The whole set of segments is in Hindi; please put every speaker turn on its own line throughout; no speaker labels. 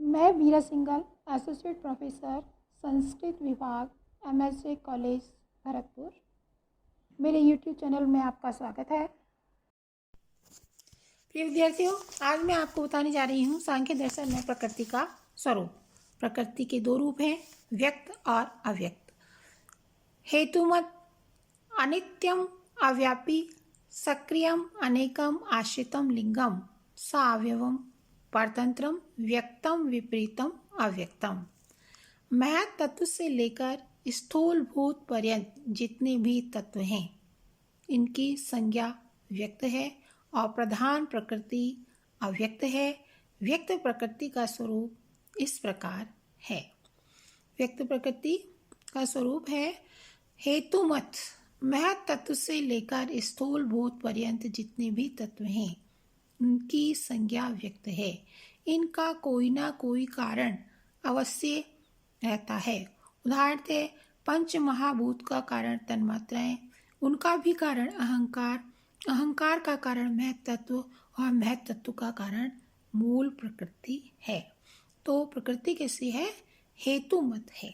मैं मीरा सिंघल, एसोसिएट प्रोफेसर, संस्कृत विभाग, MSJ कॉलेज, भरतपुर। मेरे यूट्यूब चैनल में आपका स्वागत है। प्रिय विद्यार्थियों, आज मैं आपको बताने जा रही हूँ सांख्य दर्शन में प्रकृति का स्वरूप। प्रकृति के दो रूप हैं, व्यक्त और अव्यक्त। हेतुमत अनित्यम अव्यापी सक्रियम अनेकम आश्रितम लिंगम सावयवम परतंत्रम व्यक्तम विपरीतम अव्यक्तम। महत् तत्व से लेकर स्थूल भूत पर्यंत जितने भी तत्व हैं, इनकी संज्ञा व्यक्त है और प्रधान प्रकृति अव्यक्त है। व्यक्त प्रकृति का स्वरूप इस प्रकार है। व्यक्त प्रकृति का स्वरूप है हेतुमत, महत् तत्व से लेकर स्थूल भूत पर्यंत जितने भी तत्व हैं, उनकी संज्ञा व्यक्त है। इनका कोई ना कोई कारण अवश्य रहता है। उदाहरणतः पंच महाभूत का कारण तन्मात्राएं, उनका भी कारण अहंकार, अहंकार का कारण महत् तत्व और महत् तत्व का कारण मूल प्रकृति है। तो प्रकृति कैसी है? हेतुमत है।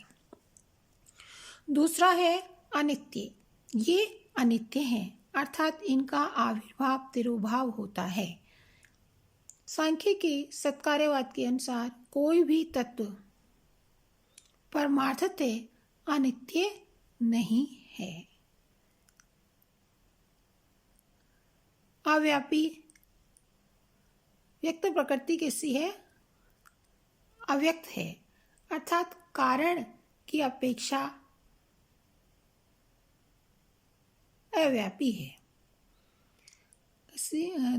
दूसरा है अनित्य। ये अनित्य हैं, अर्थात इनका आविर्भाव तिरोभाव होता है। सांख्य के सत्कार्यवाद के अनुसार कोई भी तत्व परमार्थतः अनित्य नहीं है। अव्यापी व्यक्त प्रकृति कैसी है? अव्यक्त है, अर्थात कारण की अपेक्षा अव्यापी है।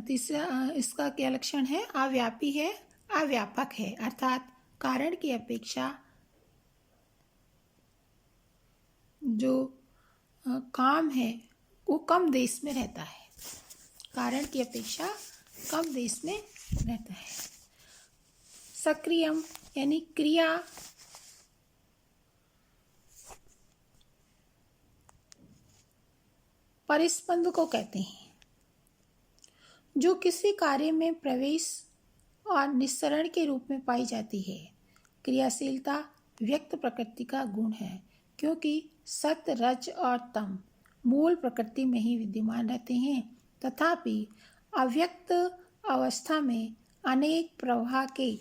तीसरा इसका क्या लक्षण है? अव्यापी है, अव्यापक है, अर्थात कारण की अपेक्षा जो काम है वो कम देश में रहता है। कारण की अपेक्षा कम देश में रहता है। सक्रियम यानी क्रिया, परिस्पंद को कहते हैं, जो किसी कार्य में प्रवेश और निस्सरण के रूप में पाई जाती है। क्रियाशीलता व्यक्त प्रकृति का गुण है, क्योंकि सत्य, रज और तम मूल प्रकृति में ही विद्यमान रहते हैं। तथापि अव्यक्त अवस्था में अनेक प्रवाह के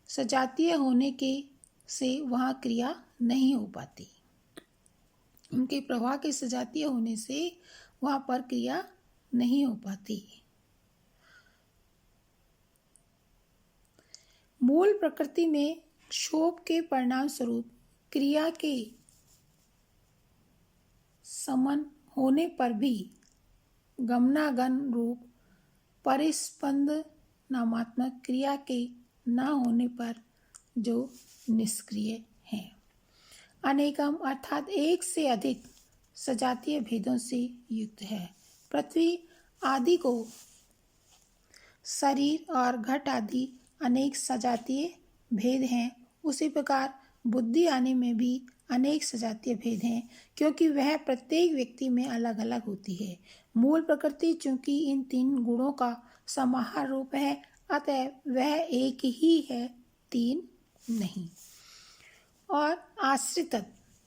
सजातीय होने के से वहाँ क्रिया नहीं हो पाती। उनके प्रवाह के सजातीय होने से वहाँ पर क्रिया नहीं हो पाती। मूल प्रकृति में क्षोभ के परिणाम स्वरूप क्रिया के समन होने पर भी गमनागन रूप परिस्पंद नामात्मक क्रिया के न होने पर जो निष्क्रिय है। अनेकम अर्थात एक से अधिक सजातीय भेदों से युक्त है। पृथ्वी आदि को शरीर और घट आदि अनेक सजातीय भेद हैं, उसी प्रकार बुद्धि आने में भी अनेक सजातीय भेद हैं, क्योंकि वह प्रत्येक व्यक्ति में अलग अलग होती है। मूल प्रकृति चूंकि इन तीन गुणों का समाहार रूप है, अतः वह एक ही है, तीन नहीं। और आश्रित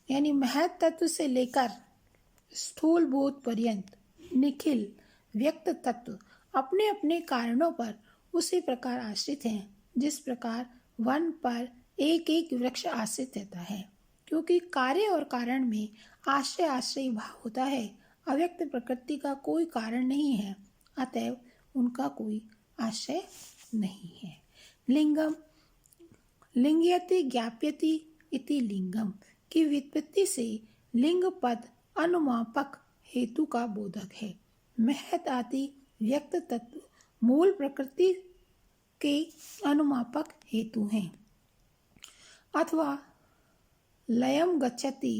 यानी महत् तत्व से लेकर स्थूल भूत पर्यंत निखिल व्यक्त तत्व अपने अपने कारणों पर उसी प्रकार आश्रित हैं, जिस प्रकार वन पर एक एक वृक्ष आश्रित रहता है। क्योंकि कार्य और कारण में आश्रय आश्रय भाव होता है। अव्यक्त प्रकृति का कोई कारण नहीं है, अतएव उनका कोई आश्रय नहीं है। लिंगम लिंगयति ज्ञाप्यति इति लिंगम की व्युत्पत्ति से लिंग पद अनुमापक हेतु का बोधक है। महत् आदि व्यक्त तत्व मूल प्रकृति के अनुमापक हेतु हैं। अथवा लयम गच्छति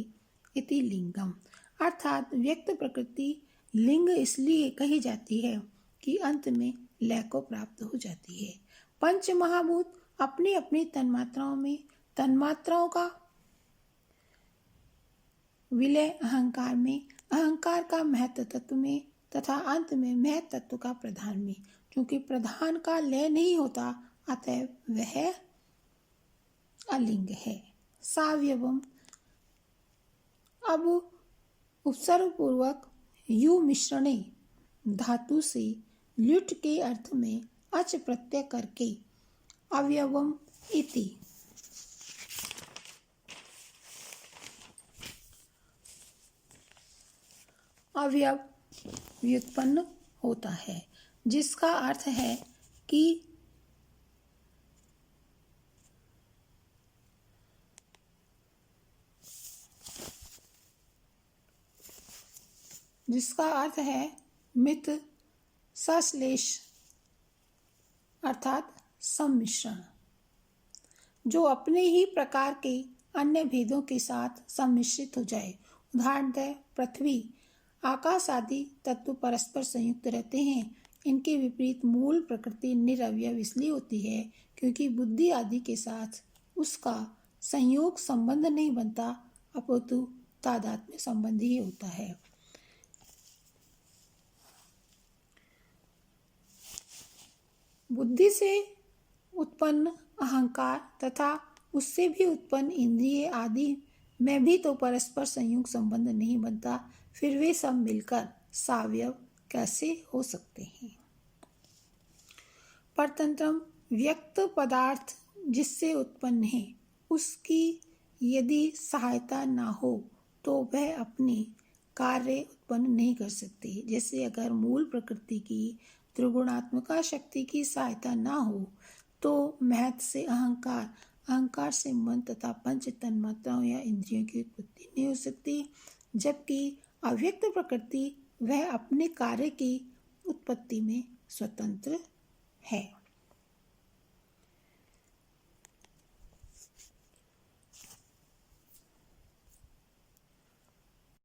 इति लिंगम, अर्थात व्यक्त प्रकृति लिंग इसलिए कही जाती है कि अंत में लय को प्राप्त हो जाती है। पंच महाभूत अपनी अपनी तन्मात्राओं में तन्मात्राओं का विलय अहंकार में, अहंकार का महत्व तत्व में, तथा अंत में महत तत्व का प्रधान में। क्योंकि प्रधान का लय नहीं होता, अतः वह अलिंग है। सावयवम। अब उपसर्ग पूर्वक यु मिश्रणे धातु से ल्युट के अर्थ में अच प्रत्यय करके अवयवम इति अवयव व्युत्पन्न होता है, जिसका अर्थ है कि मित सश्लेष अर्थात सम्मिश्रण, जो अपने ही प्रकार के अन्य भेदों के साथ सम्मिश्रित हो जाए। उदाहरणतः पृथ्वी, आकाश आदि तत्व परस्पर संयुक्त रहते हैं। इनके विपरीत मूल प्रकृति निरवयव इसलिए होती है क्योंकि बुद्धि आदि के साथ उसका संयोग संबंध नहीं बनता, अपितु तादात्म्य संबंध ही होता है। बुद्धि से उत्पन्न अहंकार तथा उससे भी उत्पन्न इंद्रिय आदि में भी तो परस्पर संयोग संबंध नहीं बनता, फिर वे सब मिलकर सावयव कैसे हो सकते हैं। परतंत्रम, व्यक्त पदार्थ जिससे उत्पन्न है, उसकी यदि सहायता ना हो तो वह अपने कार्य उत्पन्न नहीं कर सकते। जैसे अगर मूल प्रकृति की त्रिगुणात्मका शक्ति की सहायता ना हो तो महत से अहंकार, अहंकार से मन तथा पंच तन्मात्राओं या इंद्रियों की उत्पत्ति नहीं हो सकती। जबकि अव्यक्त प्रकृति वह अपने कार्य की उत्पत्ति में स्वतंत्र है।